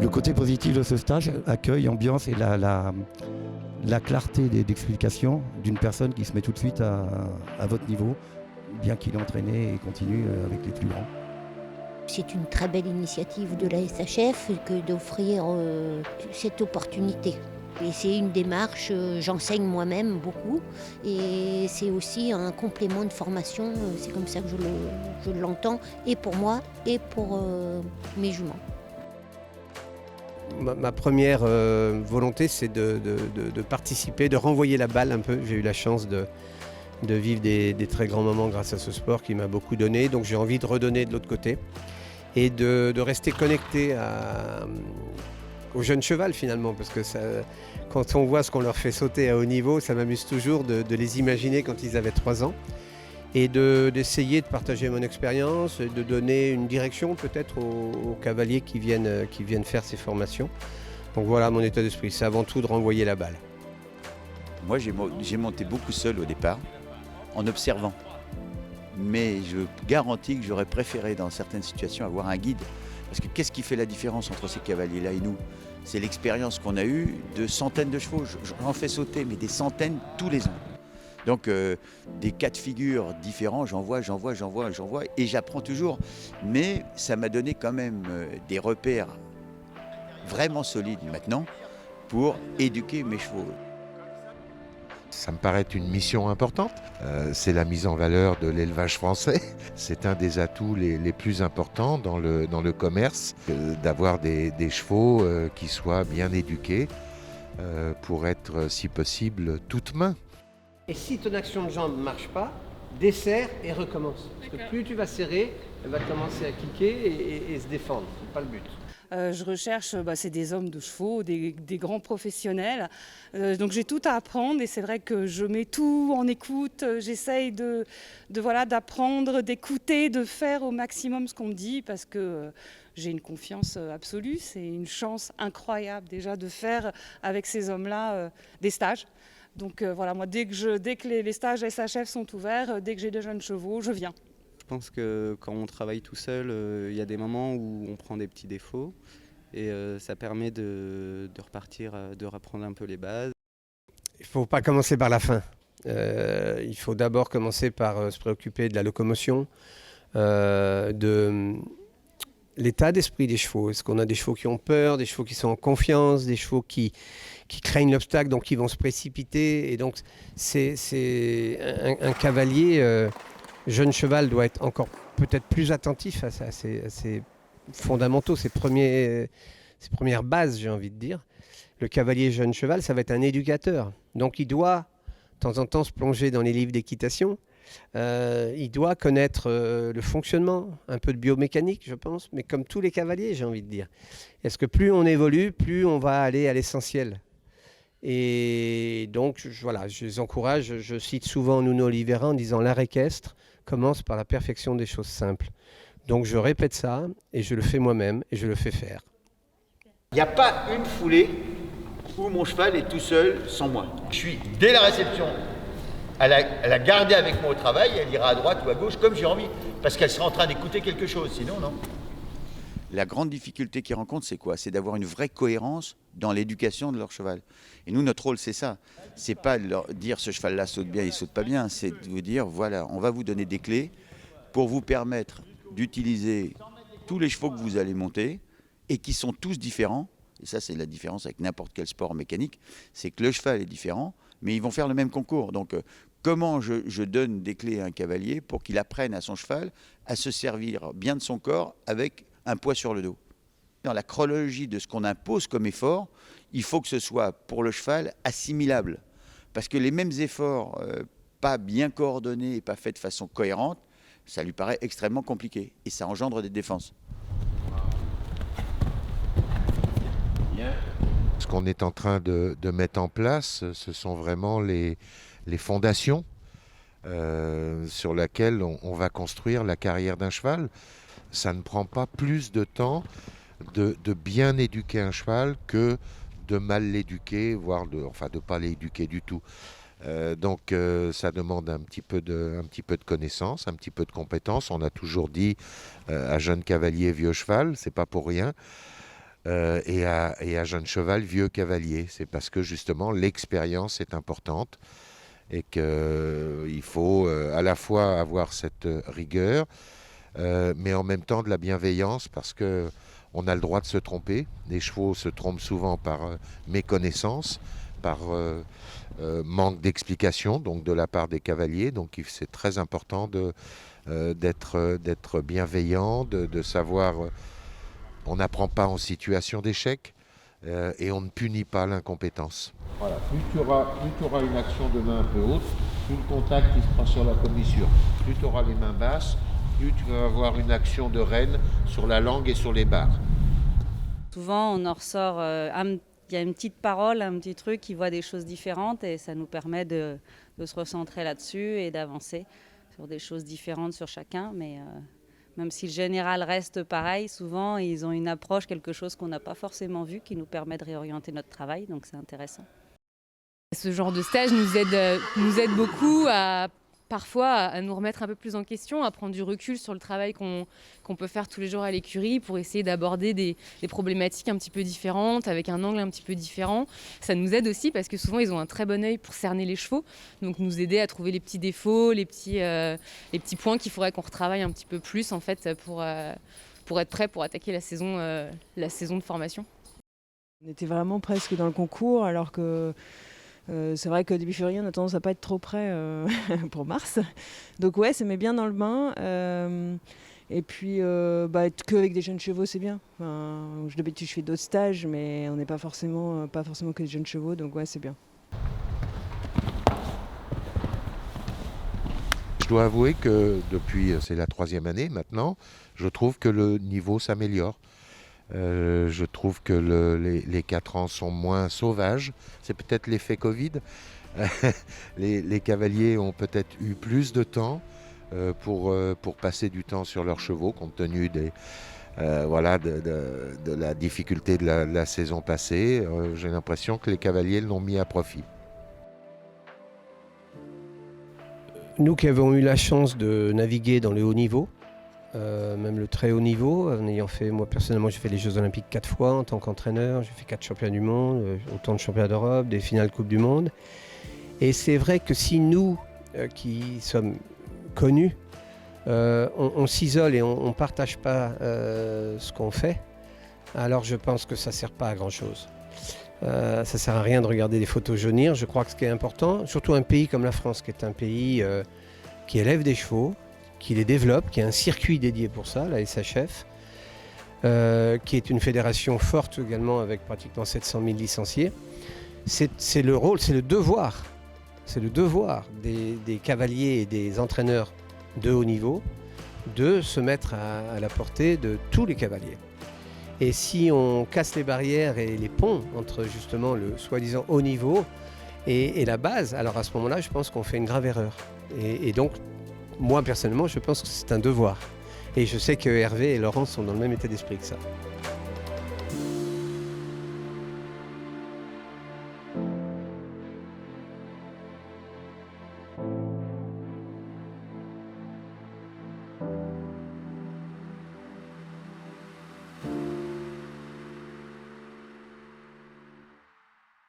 Le côté positif de ce stage, accueil, ambiance et la clarté d'explication d'une personne qui se met tout de suite à votre niveau, bien qu'il est entraîné et continue avec les plus grands. C'est une très belle initiative de la SHF que d'offrir cette opportunité. Et c'est une démarche, j'enseigne moi-même beaucoup et c'est aussi un complément de formation, c'est comme ça que je l'entends, et pour moi et pour mes juments. Ma première volonté, c'est de participer, de renvoyer la balle un peu. J'ai eu la chance de vivre des très grands moments grâce à ce sport qui m'a beaucoup donné, donc j'ai envie de redonner de l'autre côté et de rester connecté au jeune cheval finalement, parce que ça, quand on voit ce qu'on leur fait sauter à haut niveau, ça m'amuse toujours de les imaginer quand ils avaient 3 ans et d'essayer de partager mon expérience, de donner une direction peut-être aux cavaliers qui viennent faire ces formations. Donc voilà mon état d'esprit, c'est avant tout de renvoyer la balle. Moi j'ai monté beaucoup seul au départ, en observant. Mais je garantis que j'aurais préféré dans certaines situations avoir un guide. Parce que qu'est-ce qui fait la différence entre ces cavaliers-là et nous? C'est l'expérience qu'on a eue de centaines de chevaux. J'en fais sauter, mais des centaines tous les ans. Donc des cas de figure différents, j'en vois, et j'apprends toujours. Mais ça m'a donné quand même des repères vraiment solides maintenant pour éduquer mes chevaux. Ça me paraît une mission importante. C'est la mise en valeur de l'élevage français. C'est un des atouts les plus importants dans le commerce, d'avoir des chevaux qui soient bien éduqués pour être, si possible, toutes mains. Et si ton action de jambe ne marche pas, desserre et recommence. Parce que plus tu vas serrer, elle va commencer à cliquer et se défendre. C'est pas le but. Je recherche, c'est des hommes de chevaux, des grands professionnels. Donc j'ai tout à apprendre et c'est vrai que je mets tout en écoute. J'essaye d'apprendre, d'écouter, de faire au maximum ce qu'on me dit parce que j'ai une confiance absolue. C'est une chance incroyable déjà de faire avec ces hommes-là des stages. Donc moi dès que les stages SHF sont ouverts, dès que j'ai de jeunes chevaux, je viens. Je pense que quand on travaille tout seul, il y a des moments où on prend des petits défauts et ça permet de repartir, de reprendre un peu les bases. Il ne faut pas commencer par la fin. Il faut d'abord commencer par se préoccuper de la locomotion, de l'état d'esprit des chevaux. Est-ce qu'on a des chevaux qui ont peur, des chevaux qui sont en confiance, des chevaux qui craignent l'obstacle, donc qui vont se précipiter. Et donc c'est un cavalier... jeune cheval doit être encore peut-être plus attentif à ses fondamentaux, ses premières bases, j'ai envie de dire. Le cavalier jeune cheval, ça va être un éducateur. Donc il doit, de temps en temps, se plonger dans les livres d'équitation. Il doit connaître le fonctionnement, un peu de biomécanique, je pense, mais comme tous les cavaliers, j'ai envie de dire. Est-ce que plus on évolue, plus on va aller à l'essentiel? Et donc, je les encourage. Je cite souvent Nuno Oliveira en disant l'art équestre commence par la perfection des choses simples. Donc, je répète ça et je le fais moi-même et je le fais faire. Il n'y a pas une foulée où mon cheval est tout seul sans moi. Je suis dès la réception à la garder avec moi au travail, elle ira à droite ou à gauche comme j'ai envie, parce qu'elle sera en train d'écouter quelque chose, sinon non. La grande difficulté qu'ils rencontrent, c'est quoi? C'est d'avoir une vraie cohérence dans l'éducation de leur cheval. Et nous, notre rôle, c'est ça. C'est pas de leur dire ce cheval-là saute bien, il saute pas bien. C'est de vous dire, voilà, on va vous donner des clés pour vous permettre d'utiliser tous les chevaux que vous allez monter et qui sont tous différents. Et ça, c'est la différence avec n'importe quel sport mécanique. C'est que le cheval est différent, mais ils vont faire le même concours. Donc, comment je donne des clés à un cavalier pour qu'il apprenne à son cheval à se servir bien de son corps avec un poids sur le dos. Dans la chronologie de ce qu'on impose comme effort, il faut que ce soit pour le cheval assimilable. Parce que les mêmes efforts pas bien coordonnés et pas faits de façon cohérente, ça lui paraît extrêmement compliqué et ça engendre des défenses. Ce qu'on est en train de mettre en place, ce sont vraiment les fondations sur lesquelles on va construire la carrière d'un cheval. Ça ne prend pas plus de temps de bien éduquer un cheval que de mal l'éduquer, voire de ne pas l'éduquer du tout. Donc ça demande un petit peu de connaissance, un petit peu de compétence. On a toujours dit à jeune cavalier, vieux cheval, c'est pas pour rien. et à jeune cheval, vieux cavalier. C'est parce que justement l'expérience est importante et qu'il faut à la fois avoir cette rigueur, mais en même temps de la bienveillance, parce qu'on a le droit de se tromper. Les chevaux se trompent souvent par méconnaissance, par manque d'explication, donc de la part des cavaliers. Donc c'est très important d'être bienveillant, de savoir... on n'apprend pas en situation d'échec et on ne punit pas l'incompétence. Voilà, plus tu auras une action de main un peu haute, plus le contact il se prend sur la commissure. Plus tu auras les mains basses, plus tu vas avoir une action de renne sur la langue et sur les barres. Souvent, on en ressort, il y a une petite parole, un petit truc qui voit des choses différentes et ça nous permet de se recentrer là-dessus et d'avancer sur des choses différentes sur chacun. Mais même si le général reste pareil, souvent, ils ont une approche, quelque chose qu'on n'a pas forcément vu, qui nous permet de réorienter notre travail, donc c'est intéressant. Ce genre de stage nous aide beaucoup parfois à nous remettre un peu plus en question, à prendre du recul sur le travail qu'on peut faire tous les jours à l'écurie pour essayer d'aborder des problématiques un petit peu différentes, avec un angle un petit peu différent. Ça nous aide aussi parce que souvent ils ont un très bon œil pour cerner les chevaux, donc nous aider à trouver les petits défauts, les petits points qu'il faudrait qu'on retravaille un petit peu plus en fait pour être prêt pour attaquer la saison de formation. On était vraiment presque dans le concours alors que c'est vrai que début février, on a tendance à pas être trop près pour mars. Donc ouais, ça met bien dans le bain. Et puis, être qu'avec des jeunes chevaux, c'est bien. Enfin, d'habitude, je fais d'autres stages, mais on n'est pas forcément que des jeunes chevaux. Donc ouais, c'est bien. Je dois avouer que depuis, c'est la 3e année maintenant, je trouve que le niveau s'améliore. Je trouve que les 4 ans sont moins sauvages. C'est peut-être l'effet Covid. Les cavaliers ont peut-être eu plus de temps pour passer du temps sur leurs chevaux, compte tenu de la difficulté de la saison passée. J'ai l'impression que les cavaliers l'ont mis à profit. Nous qui avons eu la chance de naviguer dans le haut niveau, même le très haut niveau, en ayant fait, moi personnellement j'ai fait les Jeux Olympiques 4 fois en tant qu'entraîneur, j'ai fait 4 championnats du monde, autant de championnats d'Europe, des finales Coupe du Monde. Et c'est vrai que si nous, qui sommes connus, on s'isole et on ne partage pas ce qu'on fait, alors je pense que ça ne sert pas à grand chose. Ça ne sert à rien de regarder des photos jaunir. Je crois que ce qui est important, surtout un pays comme la France, qui est un pays qui élève des chevaux, qui les développe, qui a un circuit dédié pour ça, la SHF, qui est une fédération forte également avec pratiquement 700 000 licenciés. C'est le rôle, c'est le devoir des cavaliers et des entraîneurs de haut niveau de se mettre à la portée de tous les cavaliers. Et si on casse les barrières et les ponts entre justement le soi-disant haut niveau et la base, alors à ce moment-là, je pense qu'on fait une grave erreur. Et donc, moi personnellement, je pense que c'est un devoir. Et je sais que Hervé et Laurent sont dans le même état d'esprit que ça.